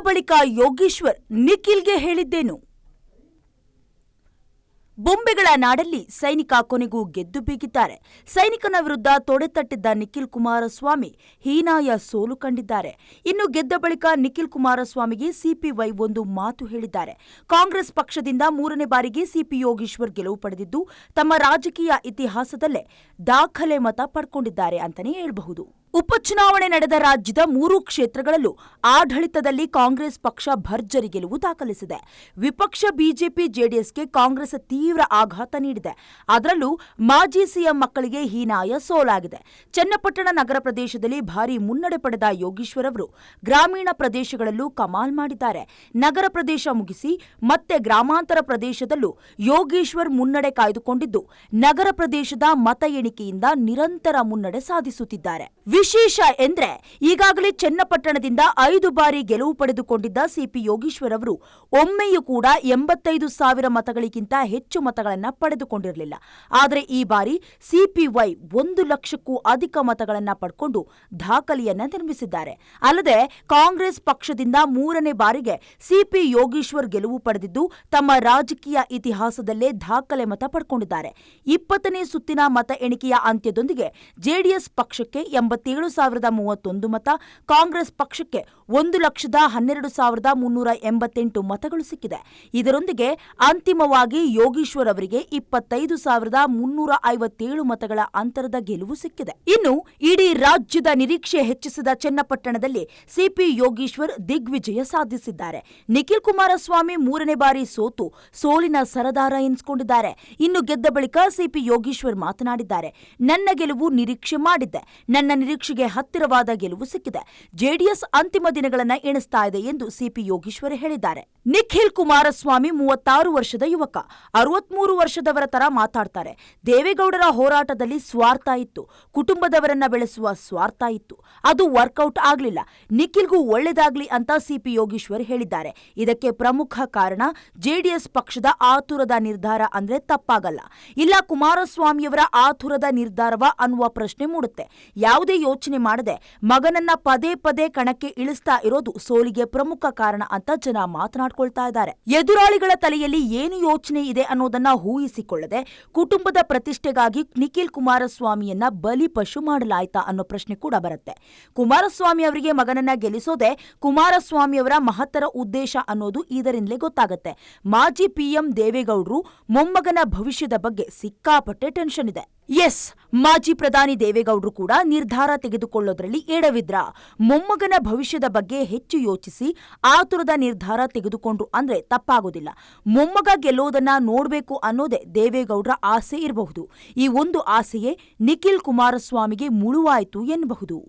ಬಳಿಕ ಯೋಗೇಶ್ವರ್ ನಿಖಿಲ್ಗೆ ಹೇಳಿದ್ದೇನು? ಬೊಂಬೆಗಳ ನಾಡಲ್ಲಿ ಸೈನಿಕ ಕೊನೆಗೂ ಗೆದ್ದು ಬೀಗಿದ್ದಾರೆ. ಸೈನಿಕನ ವಿರುದ್ಧ ತೊಡೆತಟ್ಟಿದ್ದ ನಿಖಿಲ್ ಕುಮಾರಸ್ವಾಮಿ ಹೀನಾಯ ಸೋಲು ಕಂಡಿದ್ದಾರೆ. ಇನ್ನು ಗೆದ್ದ ಬಳಿಕ ನಿಖಿಲ್ ಕುಮಾರಸ್ವಾಮಿಗೆ ಸಿಪಿವೈ ಒಂದು ಮಾತು ಹೇಳಿದ್ದಾರೆ. ಕಾಂಗ್ರೆಸ್ ಪಕ್ಷದಿಂದ 3ನೇ ಬಾರಿಗೆ ಸಿಪಿ ಯೋಗೇಶ್ವರ್ ಗೆಲುವು ಪಡೆದಿದ್ದು ತಮ್ಮ ರಾಜಕೀಯ ಇತಿಹಾಸದಲ್ಲೇ ದಾಖಲೆ ಮತ ಪಡ್ಕೊಂಡಿದ್ದಾರೆ ಅಂತಾನೆ ಹೇಳಬಹುದು. ಉಪಚುನಾವಣೆ ನಡೆದ ರಾಜ್ಯದ 3 ಕ್ಷೇತ್ರಗಳಲ್ಲೂ ಆಡಳಿತದಲ್ಲಿ ಕಾಂಗ್ರೆಸ್ ಪಕ್ಷ ಭರ್ಜರಿ ಗೆಲುವು ದಾಖಲಿಸಿದೆ. ವಿಪಕ್ಷ ಬಿಜೆಪಿ ಜೆಡಿಎಸ್ಗೆ ಕಾಂಗ್ರೆಸ್ ತೀವ್ರ ಆಘಾತ ನೀಡಿದೆ. ಅದರಲ್ಲೂ ಮಾಜಿ ಸಿಎಂ ಮಕ್ಕಳಿಗೆ ಹೀನಾಯ ಸೋಲಾಗಿದೆ. ಚನ್ನಪಟ್ಟಣ ನಗರ ಪ್ರದೇಶದಲ್ಲಿ ಭಾರೀ ಮುನ್ನಡೆ ಪಡೆದ ಯೋಗೇಶ್ವರ್ ಅವರು ಗ್ರಾಮೀಣ ಪ್ರದೇಶಗಳಲ್ಲೂ ಕಮಾಲ್ ಮಾಡಿದ್ದಾರೆ. ನಗರ ಪ್ರದೇಶ ಮುಗಿಸಿ ಮತ್ತೆ ಗ್ರಾಮಾಂತರ ಪ್ರದೇಶದಲ್ಲೂ ಯೋಗೇಶ್ವರ್ ಮುನ್ನಡೆ ಕಾಯ್ದುಕೊಂಡಿದ್ದು ನಗರ ಪ್ರದೇಶದ ಮತ ಎಣಿಕೆಯಿಂದ ನಿರಂತರ ಮುನ್ನಡೆ ಸಾಧಿಸುತ್ತಿದ್ದಾರೆ. ವಿಶೇಷ ಎಂದ್ರೆ ಈಗಾಗಲೇ ಚನ್ನಪಟ್ಟಣದಿಂದ 5 ಬಾರಿ ಗೆಲುವು ಪಡೆದುಕೊಂಡಿದ್ದ ಸಿಪಿ ಯೋಗೇಶ್ವರ್ ಅವರು ಒಮ್ಮೆಯೂ ಕೂಡ 85,000 ಮತಗಳಿಗಿಂತ ಹೆಚ್ಚು ಮತಗಳನ್ನು ಪಡೆದುಕೊಂಡಿರಲಿಲ್ಲ. ಆದರೆ ಈ ಬಾರಿ ಸಿಪಿವೈ 1 ಲಕ್ಷಕ್ಕೂ ಅಧಿಕ ಮತಗಳನ್ನು ಪಡ್ಕೊಂಡು ದಾಖಲೆಯನ್ನ ನಿರ್ಮಿಸಿದ್ದಾರೆ. ಅಲ್ಲದೆ ಕಾಂಗ್ರೆಸ್ ಪಕ್ಷದಿಂದ 3ನೇ ಬಾರಿಗೆ ಸಿಪಿ ಯೋಗೇಶ್ವರ್ ಗೆಲುವು ಪಡೆದಿದ್ದು ತಮ್ಮ ರಾಜಕೀಯ ಇತಿಹಾಸದಲ್ಲೇ ದಾಖಲೆ ಮತ ಪಡ್ಕೊಂಡಿದ್ದಾರೆ. 20ನೇ ಸುತ್ತಿನ ಮತ ಎಣಿಕೆಯ ಅಂತ್ಯದೊಂದಿಗೆ ಜೆಡಿಎಸ್ ಪಕ್ಷಕ್ಕೆ 87,031 ಮತ, ಕಾಂಗ್ರೆಸ್ ಪಕ್ಷಕ್ಕೆ 1,12,388 ಮತಗಳು ಸಿಕ್ಕಿದೆ. ಇದರೊಂದಿಗೆ ಅಂತಿಮವಾಗಿ ಯೋಗೇಶ್ವರ್ ಅವರಿಗೆ 25,357 ಮತಗಳ ಅಂತರದ ಗೆಲುವು ಸಿಕ್ಕಿದೆ. ಇನ್ನು ಇಡೀ ರಾಜ್ಯದ ನಿರೀಕ್ಷೆ ಹೆಚ್ಚಿಸಿದ ಚನ್ನಪಟ್ಟಣದಲ್ಲಿ ಸಿಪಿ ಯೋಗೇಶ್ವರ್ ದಿಗ್ವಿಜಯ ಸಾಧಿಸಿದ್ದಾರೆ. ನಿಖಿಲ್ ಕುಮಾರಸ್ವಾಮಿ 3ನೇ ಬಾರಿ ಸೋತು ಸೋಲಿನ ಸರದಾರ ಎನಿಸಿಕೊಂಡಿದ್ದಾರೆ. ಇನ್ನು ಗೆದ್ದ ಬಳಿಕ ಸಿಪಿ ಯೋಗೇಶ್ವರ್ ಮಾತನಾಡಿದ್ದಾರೆ. ನನ್ನ ಗೆಲುವು ನಿರೀಕ್ಷೆ ಮಾಡಿದ್ದೆ. ನನ್ನ ನಿರೀಕ್ಷೆಗೆ ಹತ್ತಿರವಾದ ಗೆಲುವು ಸಿಕ್ಕಿದೆ. ಜೆಡಿಎಸ್ ಅಂತಿಮ ದಿನಗಳನ್ನು ಎಣಿಸ್ತಾ ಇದೆ ಎಂದು ಸಿಪಿ ಯೋಗೇಶ್ವರ್ ಹೇಳಿದ್ದಾರೆ. ನಿಖಿಲ್ ಕುಮಾರಸ್ವಾಮಿ 36 ವರ್ಷದ ಯುವಕ, 63 ವರ್ಷದವರ ತರ ಮಾತಾಡ್ತಾರೆ. ದೇವೇಗೌಡರ ಹೋರಾಟದಲ್ಲಿ ಸ್ವಾರ್ಥ ಇತ್ತು, ಕುಟುಂಬದವರನ್ನ ಬೆಳೆಸುವ ಸ್ವಾರ್ಥ ಇತ್ತು. ಅದು ವರ್ಕೌಟ್ ಆಗ್ಲಿಲ್ಲ. ನಿಖಿಲ್ಗೂ ಒಳ್ಳೆದಾಗ್ಲಿ ಅಂತ ಸಿಪಿ ಯೋಗೇಶ್ವರ್ ಹೇಳಿದ್ದಾರೆ. ಇದಕ್ಕೆ ಪ್ರಮುಖ ಕಾರಣ ಜೆಡಿಎಸ್ ಪಕ್ಷದ ಆತುರದ ನಿರ್ಧಾರ ಅಂದ್ರೆ ತಪ್ಪಾಗಲ್ಲ. ಇಲ್ಲ ಕುಮಾರಸ್ವಾಮಿಯವರ ಆತುರದ ನಿರ್ಧಾರವ ಅನ್ನುವ ಪ್ರಶ್ನೆ ಮೂಡುತ್ತೆ. ಯಾವುದೇ ಯೋಚನೆ ಮಾಡದೆ ಮಗನನ್ನ ಪದೇ ಪದೇ ಕಣಕ್ಕೆ ಇಳಿಸ್ತಾ ಇರೋದು ಸೋಲಿಗೆ ಪ್ರಮುಖ ಕಾರಣ ಅಂತ ಜನ ಮಾತನಾಡ್ಕೊಳ್ತಾ ಇದ್ದಾರೆ. ಎದುರಾಳಿಗಳ ತಲೆಯಲ್ಲಿ ಏನು ಯೋಚನೆ ಇದೆ ಅನ್ನೋದನ್ನ ಊಹಿಸಿಕೊಳ್ಳದೆ ಕುಟುಂಬದ ಪ್ರತಿಷ್ಠೆಗಾಗಿ ನಿಖಿಲ್ ಕುಮಾರಸ್ವಾಮಿಯನ್ನ ಬಲಿಪಶು ಮಾಡಲಾಯ್ತಾ ಅನ್ನೋ ಪ್ರಶ್ನೆ ಕೂಡ ಬರುತ್ತೆ. ಕುಮಾರಸ್ವಾಮಿ ಅವರಿಗೆ ಮಗನನ್ನ ಗೆಲ್ಲಿಸೋದೇ ಕುಮಾರಸ್ವಾಮಿಯವರ ಮಹತ್ತರ ಉದ್ದೇಶ ಅನ್ನೋದು ಇದರಿಂದಲೇ ಗೊತ್ತಾಗುತ್ತೆ. ಮಾಜಿ ಪಿಎಂ ದೇವೇಗೌಡರು ಮೊಮ್ಮಗನ ಭವಿಷ್ಯದ ಬಗ್ಗೆ ಸಿಕ್ಕಾಪಟ್ಟೆ ಟೆನ್ಷನ್ ಇದೆ. ಎಸ್, ಮಾಜಿ ಪ್ರಧಾನಿ ದೇವೇಗೌಡರು ಕೂಡ ನಿರ್ಧಾರ ತೆಗೆದುಕೊಳ್ಳೋದ್ರಲ್ಲಿ ಎಡವಿದ್ರ. ಮೊಮ್ಮಗನ ಭವಿಷ್ಯದ ಬಗ್ಗೆ ಹೆಚ್ಚು ಯೋಚಿಸಿ ಆತುರದ ನಿರ್ಧಾರ ತೆಗೆದುಕೊಂಡ್ರು ಅಂದ್ರೆ ತಪ್ಪಾಗೋದಿಲ್ಲ. ಮೊಮ್ಮಗ ಗೆಲ್ಲೋದನ್ನ ನೋಡ್ಬೇಕು ಅನ್ನೋದೇ ದೇವೇಗೌಡರ ಆಸೆ ಇರಬಹುದು. ಈ ಒಂದು ಆಸೆಯೇ ನಿಖಿಲ್ ಕುಮಾರಸ್ವಾಮಿಗೆ ಮುಳುವಾಯಿತು ಎನ್ನಬಹುದು.